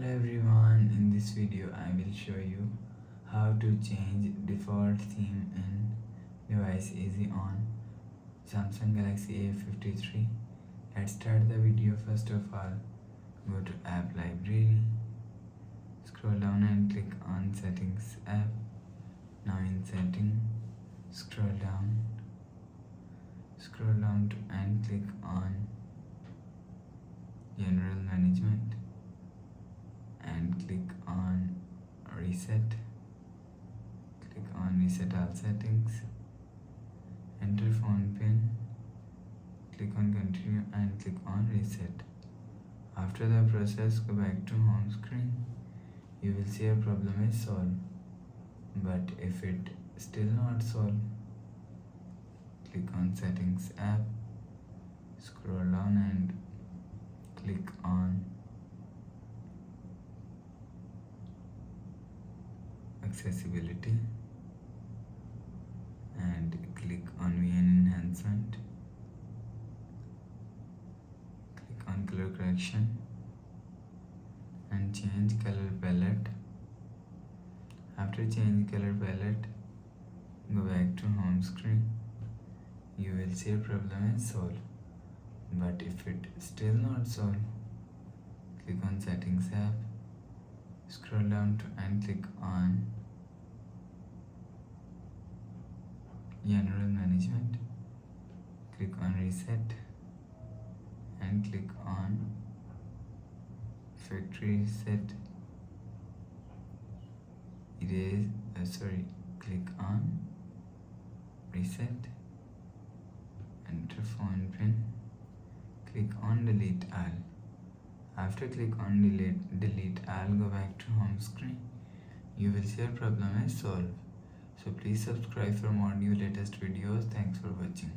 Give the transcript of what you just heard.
Hello everyone, in this video I will show you how to change default theme in device easy on Samsung Galaxy A53. Let's start the video. First of all, go to app library, scroll down and click on settings app. Now in setting, scroll down to and click on general management and click on reset. Click on reset all settings, enter phone pin, click on continue and click on reset. After the process, go back to home screen. You will see a problem is solved, but if it still not solved, click on settings app, scroll down and click on accessibility and click on VN enhancement. Click on color correction and change color palette. After change color palette, go back to home screen. You will see a problem is solved, but if it still not solved, click on settings app, scroll down to and click on general management, click on reset and click on factory reset. Click on reset, enter phone pin, click on delete all. After click on delete all, go back to home screen. You will see your problem is solved. So please subscribe for more new latest videos. Thanks for watching.